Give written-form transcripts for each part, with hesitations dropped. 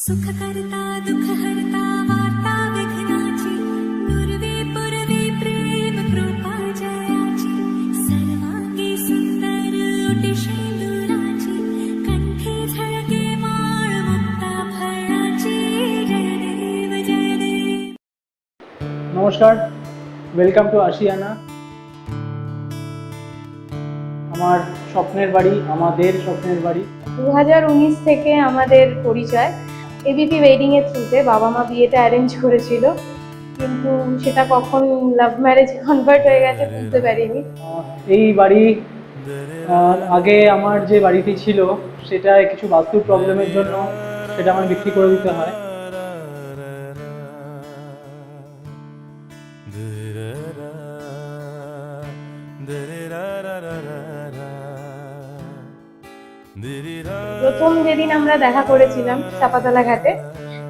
सुख करता दुख हरता वार्ता विघ्नाची पूर्वे पूर्वे प्रेम कृपा जयाची सर्वांगी सुंदर ओटी शेंदुराची कंठी झळके माळ मुक्ता फळाची जय देव जय देव। নমস্কার, ওয়েলকাম টু আশিয়ানা। আমার স্বপ্নের বাড়ি, আমাদের স্বপ্নের বাড়ি। 2019 থেকে আমাদের পরিচয় এবিপি ওয়েডিং এর থ্রুতে। বাবা মা বিয়েটা অ্যারেঞ্জ করেছিল, কিন্তু সেটা কখন লাভ ম্যারেজ কনভার্ট হয়ে গেছে বুঝতে পারিনি। এই বাড়ি আগে আমার যে বাড়িটি ছিল সেটা কিছু বাস্তু প্রবলেমের জন্য সেটা আমার বিক্রি করে দিতে হয়। প্রথম যেদিন আমরা দেখা করেছিলাম চাপাতলা ঘাটে,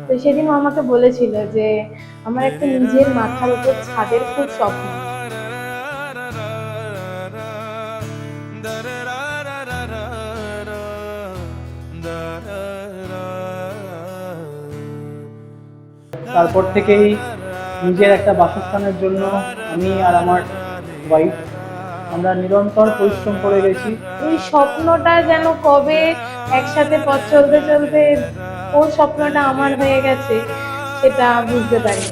তো সেদিন ও আমাকে বলেছিল যে আমার একটা নিজের মাথার উপর ছাদের খুব স্বপ্ন। তারপর থেকেই নিজের একটা বাসস্থানের জন্য আমি আর আমার ওয়াইফ আমরা নিরন্তর পরিশ্রম করে গেছি। ওই স্বপ্নটা যেন কবে একসাথে পথ চলতে চলতে ওর স্বপ্নটা আমার হয়ে গেছে সেটা বুঝতে পারি।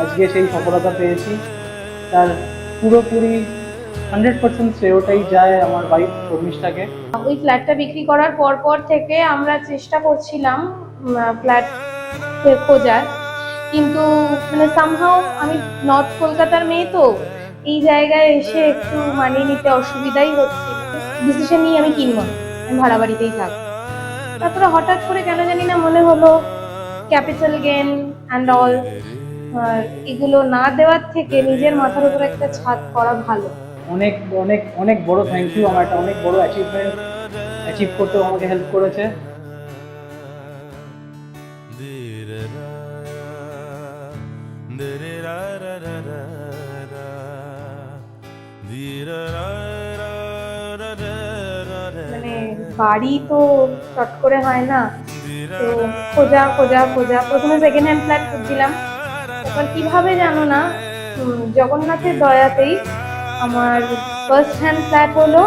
আজকে সেই সফলতা পেয়েছি, তার পুরোপুরি 100% শ্রেয়টাই যায় আমার ওয়াইফ শর্মিষ্ঠাকে। ওই ফ্ল্যাটটা বিক্রি করার পর থেকে আমরা চেষ্টা করছিলাম ফ্ল্যাট খোঁজার, কিন্তু মানে সামহাও আমি নর্থ কলকাতার মেয়ে, তো এই জায়গায় এসে একটু মানিয়ে নিতে অসুবিধাই হচ্ছে। ডিসিশন নিয়ে আমি কিনবো না, আমি ভাড়া বাড়িতেই থাকবো। তারপরে হঠাৎ করে কেন জানি না মনে হলো ক্যাপিটাল গেন অ্যান্ড অল এগুলো না দেওয়ার থেকে নিজের মাথার উপর একটা ছাদ করা ভালো। অনেক অনেক অনেক বড় থ্যাংক ইউ, আমার একটা অনেক বড় অ্যাচিভমেন্ট অ্যাচিভ করতেও আমাকে হেল্প করেছে। মানে বাড়ি তো চট করে হয় না, তো খোঁজা খোঁজা খোঁজা প্রথমে সেকেন্ড হ্যান্ড ফ্ল্যাট খুঁজছিলাম। এবার কিভাবে জানো না, জগন্নাথের দয়াতেই আমার ফার্স্ট হ্যান্ড ফ্ল্যাট হলো,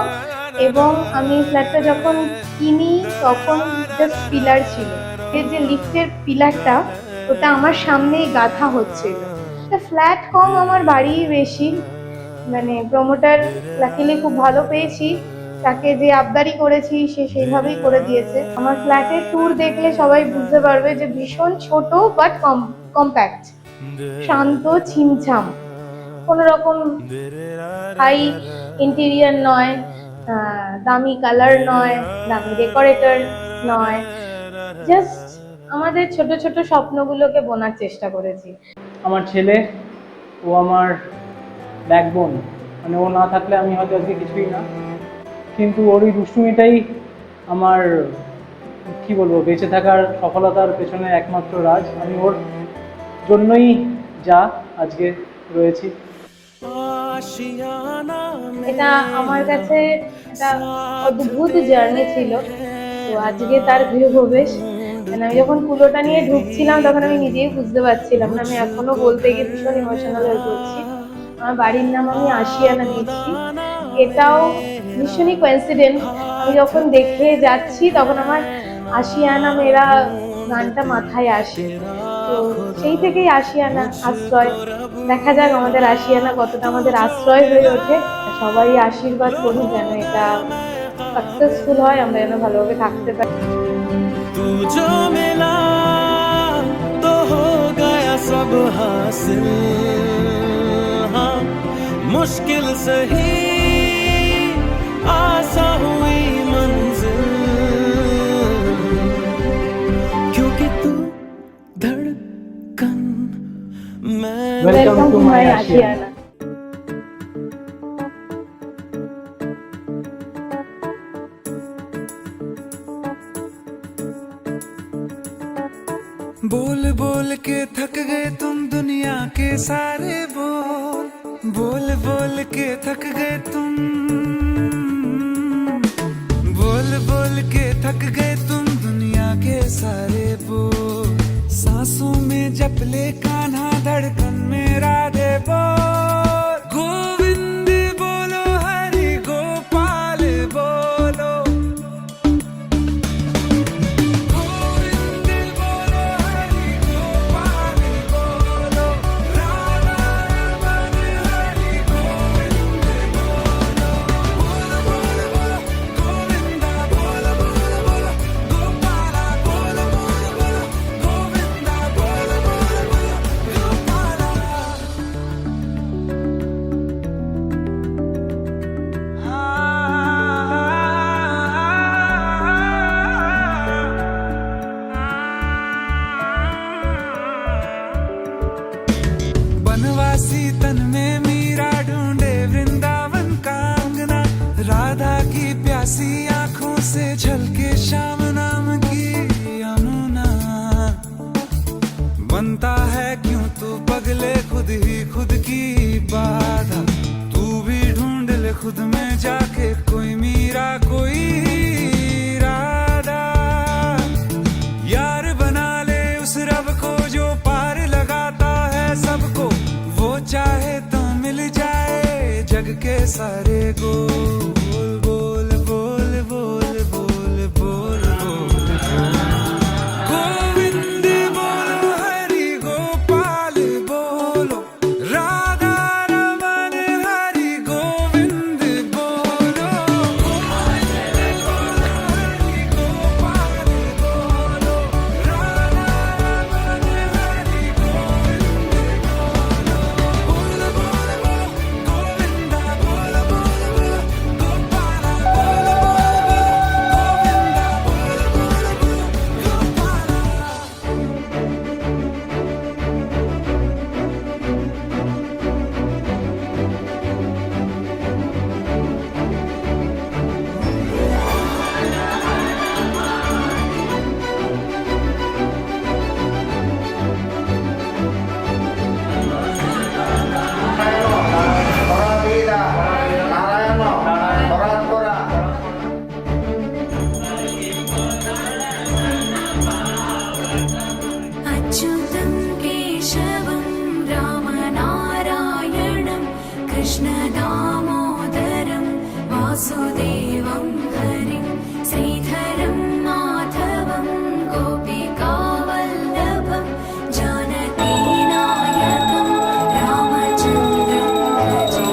এবং আমি ফ্ল্যাটটা যখন কিনি তখন জাস্ট পিলার ছিল, এর যে লিফটের পিলারটা ওটা আমার সামনেই গাঁথা হচ্ছিল। ফ্ল্যাট কম আমার বাড়ি বেশি, মানে প্রমোটার লাকিলি খুব ভালো পেয়েছি, তাকে যে আবদারি করেছি সে সেইভাবেই করে দিয়েছে। আমার ফ্ল্যাটের ট্যুর দেখলে সবাই বুঝতে পারবে যে ভীষণ ছোট বাট কম্প্যাক্ট, শান্ত, ছিমছাম, কোনো রকম হাই ইন্টেরিয়ার নয়, দামি কালার নয়, দামি ডেকোরেটর নয়, জাস্ট আমাদের ছোট ছোট স্বপ্নগুলোকে বোনার চেষ্টা করেছি। আমার ছেলে, ও আমার ব্যাকবোন, মানে ও না থাকলে আমি হয়তো আজকে কিছুই না, কিন্তু ওর এই দুষ্টুমিটাই আমার কি বলবো বেঁচে থাকার সফলতার পেছনে একমাত্র রাজ। আমি ওর জন্যই যা আজকে রয়েছি। এটা আমার কাছে একটা অদ্ভুত জার্নি ছিল, তো আজকে তার গৃহপ্রবেশ। মানে আমি যখন কুলোটা নিয়ে ঢুকছিলাম তখন আমি নিজেই বুঝতে পারছিলাম না, আমি এখনো বলতে গিয়ে ভীষণ ইমোশনাল হয়ে পড়ছি। আমার বাড়ির নাম আমি আশিয়ানা দিয়েছি, এটাও ভীষণই কোইন্সিডেন্ট। আমি যখন দেখে যাচ্ছি তখন আমার আশিয়ানা মেরা গানটা মাথায় আসে, তো সেই থেকেই আশিয়ানা আশ্রয়। দেখা যাক আমাদের আশিয়ানা কতটা আমাদের আশ্রয় হয়ে ওঠে। সবাই আশীর্বাদ করি যেন এটা সাকসেসফুল হয়, আমরা যেন ভালোভাবে থাকতে পারি। तू जो मिला तो हो गया सब हासिल, हाँ मुश्किल सही आसा हुई मंजिल, क्योंकि तू धड़कन मैं। Welcome to my Ashiana. बोल बोल के थक गए तुम दुनिया के सारे बोल, बोल बोल के थक गए तुम, बोल बोल के थक गए तुम दुनिया के सारे बोल, सांसों में जप ले कान्हा धड़कन में राधे बोल, गोविंद बोलो हरि गोपाल बोलो, गोविंद बोलो हरि गोपाल बोलो, राधा रमन हरि गोविंद बोलो, बोल बोल बोल गोविंदा बोल बोल बोल, गोपाला बोल बोल बोल, गोविंदा बोल बोल बोल, गोपाला। बनवासी तन में मीरा ढूंढे वृंदावन का अंगना, राधा की प्यासी आंखों से झलके श्याम नाम की यमुना, बनता है क्यों तू पगले खुद ही खुद की बाधा, तू भी ढूंढ ले खुद में जाके कोई मीरा कोई राधा, यार बना ले उस रब को जो पार लगाता है सबको, वो चाहे तो मिल जाए जग के सारे गोल, बोल बोल बोल बोल बोल बोल, गोविंद बोलो हरि गोपाल बोलो, राधा रमन हरि गोविंद बोलो, गोविंद बोलो हरि गोपाल बोलो, राधा रमन हरि गोविंद बोलो, बोल बोल बोल गोविंदा बोल बोल बोल, गोपाला बोल बोल बोल, गोविंदा बोल बोल बोल, गोपाला। পরাবিদা নারায়ণ পরাৎপরা। अच्युतं केशवं रामनारायणं कृष्णदामोदरं वासुदेवं हरिं श्रीधरं माधवं गोपिकावल्लभं जानकीनायकं रामचन्द्रं भजे।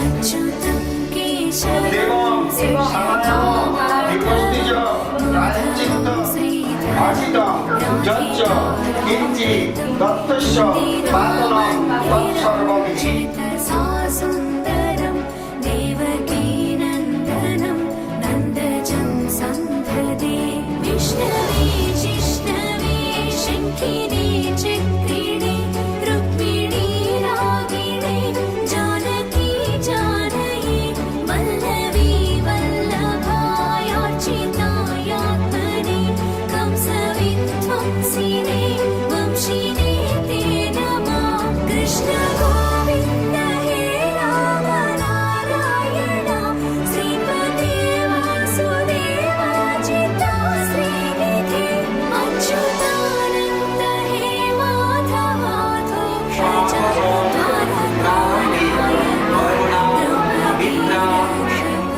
अच्युतं केशवं বিপস্তিজ রাজচিত্ত ভাষিত যচ্চ কিঞ্চি দত্তস্য পাতনং তৎসর্বমি। चेतसा सुन्दरं देवकीनन्दनं नन्दजं सन्धदे, विष्णवे जिष्णवे शङ्खिने चक्रिणे, रुक्मिणी रागिणे, जानकी जानये, वल्लवी वल्लभायार्चितायात्मने, कंसविध्वंसिने वंशिने ते नमः। कृष्ण गोविन्द हे राम नारायण, श्रीपते वासुदेवाजिता श्रीनिधे, अच्युतानन्द हे माधवाधोक्षज, भारतानायक ब्रह्मवीरर्षभ।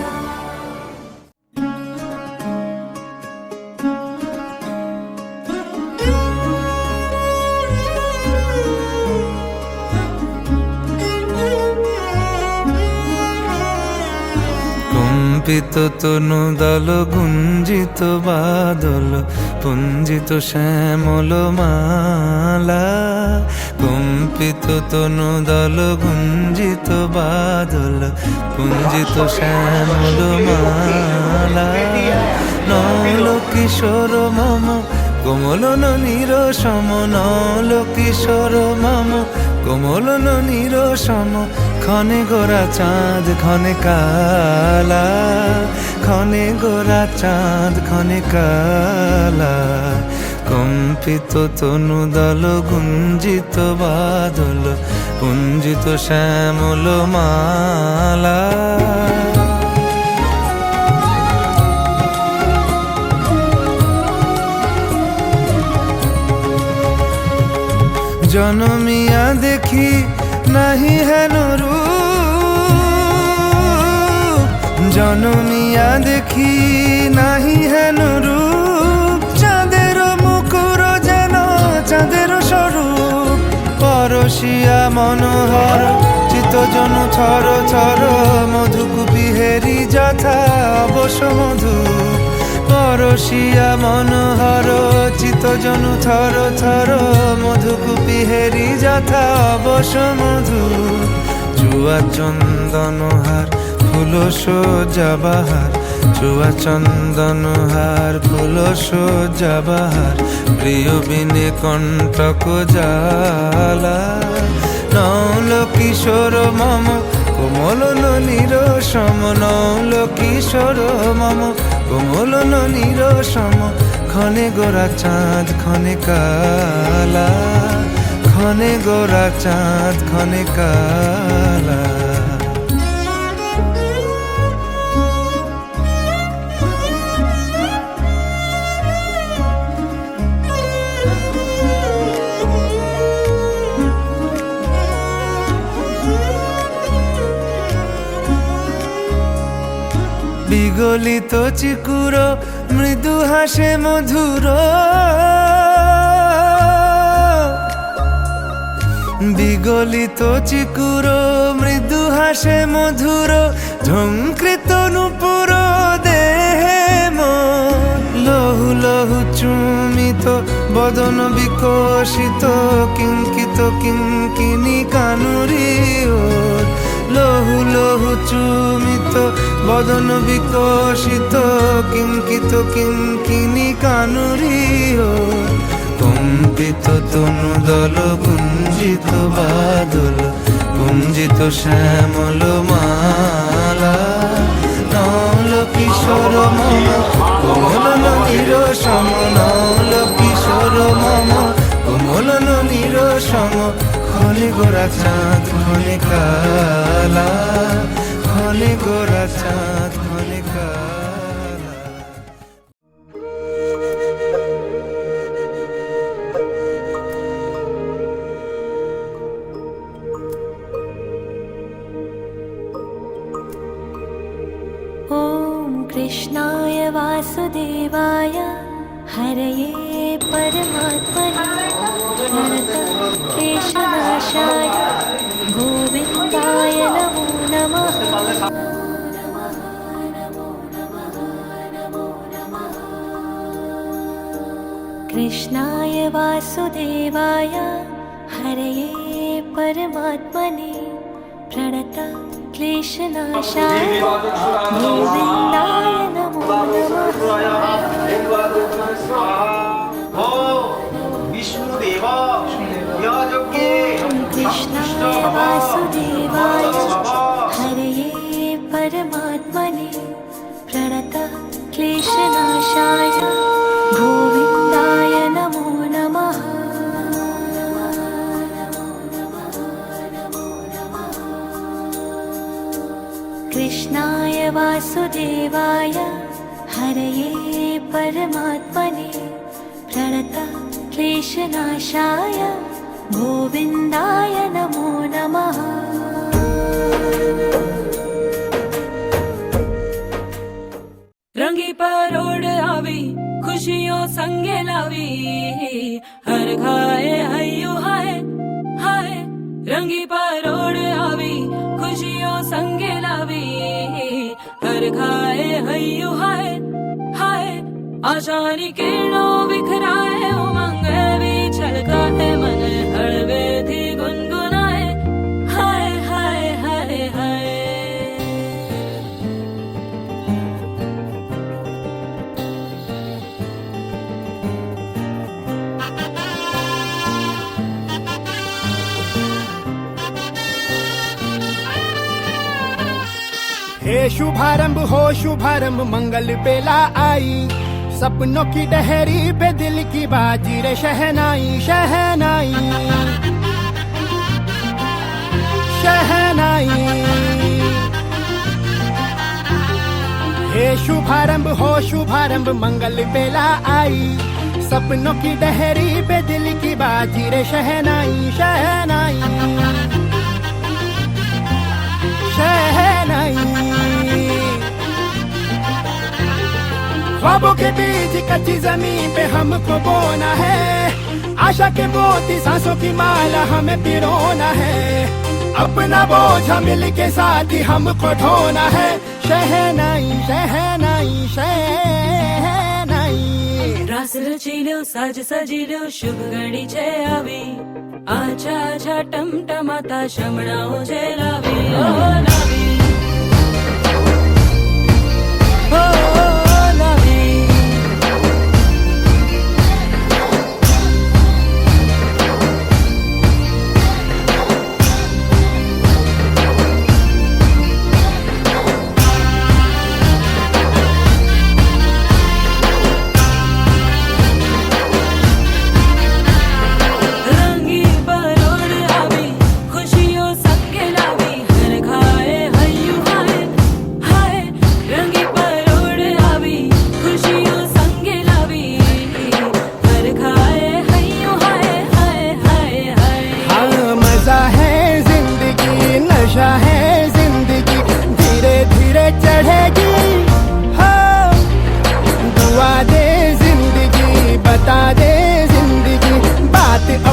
কম্পিত তনু দল গুঞ্জিত বাদল পুঞ্জিত শ্যামল মালা, কম্পিত তনু দল গুঞ্জিত বাদল পুঞ্জিত শ্যামল মালা, নল কিশোর মম কোমলন নিরসম, নল কিশোর মম কোমলন নিরসম, ক্ষণে গোরা চাঁদ ক্ষণে কালা, ক্ষণে গোরা চাঁদ ক্ষণে কালা, কম্পিত তনুদল গুঞ্জিত বাদল পুঞ্জিত শ্যামল মালা জনমিয়া দেখি নাহি হেন রূপ জনমিয়া দেখি নাহি হেন রূপ চাঁদের মুকুর যেন চাঁদের স্বরূপ পরশিয়া মনোহর চিত্তজনু থর থর মধুকুপি হেরি যথা অবশ মধু পরশিয়া মনোহর চিত্তজনু থর থর মধুকুপি হেরি যথা অবশ মধু চুয়া চন্দনহার ফুল সজ্জা বাহার চুয়া চন্দনহার ফুল সজ্জা বাহার প্রিয় বিনে কণ্টক জালা নৌল কিশোর মম কোমল ননীর সম নৌল কিশোর মম কোমল ননীর সম ক্ষণে গোরা চাঁদ ক্ষণে কালা ক্ষণে গোরা চাঁদ ক্ষণে কালা বিগলিত চিকুর মৃদু হাসে মধুর বিগলিত চিকুর মৃদু হাসে মধুর ঝঙ্কৃত নূপুর দেহে লহু লহু চুমিত বদন বিকশিত কিঙ্কিত কিঙ্কিনি কানুরি ওর লহু লহু চুমিত বদন বিকশিত কিঙ্কিত কিঙ্কিনি কানুরি ওর কম্পিত তনুদল গুঞ্জিত বাদল গুঞ্জিত শ্যামল মালা নৌল কিশোর মম কোমল ননীর সম নৌল কিশোর মম কোমল ননীর সম ক্ষণে গোরা চাঁদ ক্ষণে কালা ক্ষণে গোরা চাঁদ ক্ষণে কালা ॐ कृष्णाय वासुदेवाय हरये परमात्मने प्रणतक्लेशनाशाय गोविन्दाय नमो नमः कृष्णाय वासुदेवाय हरये परमात्मने प्रणतक्लेशनाशाय गोविन्दाय नमो नमः विष्णुदेव यज्ञे कृष्णाय वासुदेवाय हरये परमात्मने प्रणतक्लेशनाशाय गोविन्दाय नमो नमः कृष्णाय वासुदेवाय हरये परमात्मने प्रणतक्लेशनाशाय गोविन्दाय नमो नमः रंगी परोड़ आवी खुशियों संगे लावी हर खाए हय्यो हाय हाय रंगी परोड़ आवी खुशियों संगे लावी हर खाए हय्यो हाय हाय आशानी किरणों बिखराए उमंग भी छलकाए मन हड़वे थी गुनगुनाए हाय हाय हाय हाय हे शुभारंभ हो शुभारंभ मंगल बेला आई सपनों की डहरी पे दिल की बाजी रे शहनाई शहनाई शहनाई। हे शुभारंभ हो शुभारंभ मंगल बेला आई, सपनों की डहरी पे दिल की बाजी रे शहनाई शहनाई शहनाई। ख्वाबों के बीज कच्ची जमीन पे हमको बोना है, आशा के मोती सांसों की माला हमें पिरोना है, अपना बोझा मिल के साथ ही हमको ढोना है। शहनाई शहनाई शहनाई। रास रचिलो साज सजिलो शुभ घड़ी छे आवी, आछा आछा टमटमाता शमणाओ छे लावी ओ लावी ओ लावी।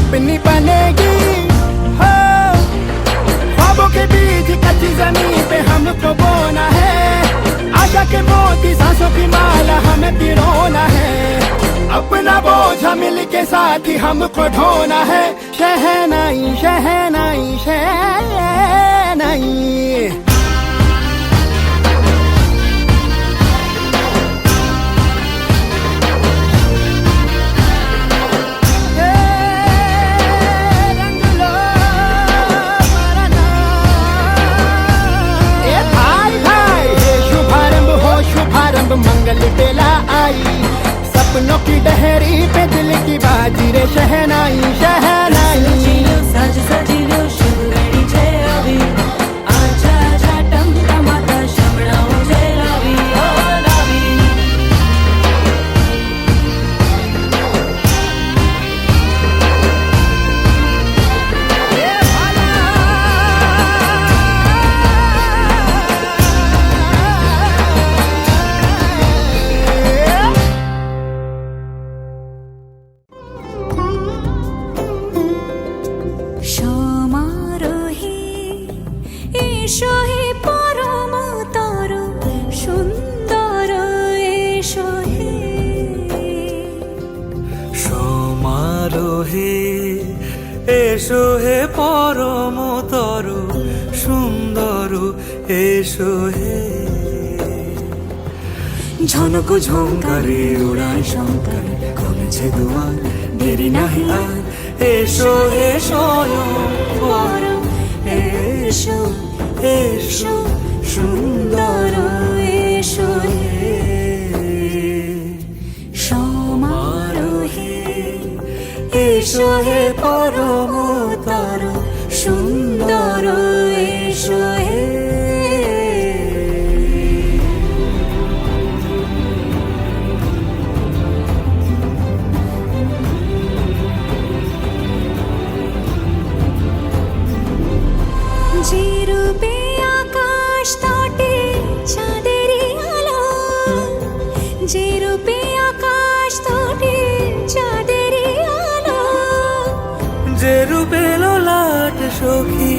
अपनी बनेगी हो, ख्वाबों के बीज कच्ची जमीन पे हमको बोना है, आशा के मोती सांसों की माला हमें पिरोना है, अपना बोझा मिल के साथ ही हमको ढोना है। शहनाई शहनाई शहनाई। मंगल बेला आई, सपनों की डहरी पे दिल की बाजी रे शहनाई शहनाई। साज सजिलो शुभ घड़ी छे आवी, आछा आछा टमटमाता शमणाओ छे लावी ओ लावी। এসো হে পরম তর সুন্দর এসো হে। সমারোহে এসো হে পরমতর সুন্দর এসো হে। ঝনক ঝঙ্কারে ওড়ায় শঙ্কর খুলেছে দুয়ার দেরি নাহি আর। এসো হে স্বয়ং পরম এসো এসো সুন্দর এসো হে। সমারোহে এসো হে পরমতর সুন্দর এসো হে। যে রূপে আকাশ তটে চাঁদেরই আলো, যে রূপে আকাশ তটে চাঁদেরই আলো, যে রূপে ললাট সখী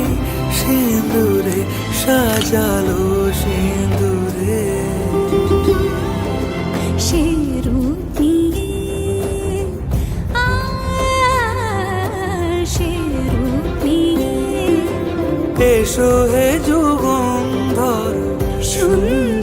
সিঁদুরে সাজালো সিঁদুরে। সে রূপ নিয়ে সে রূপ নিয়ে এসো হে যুগন্ধর সুন্দর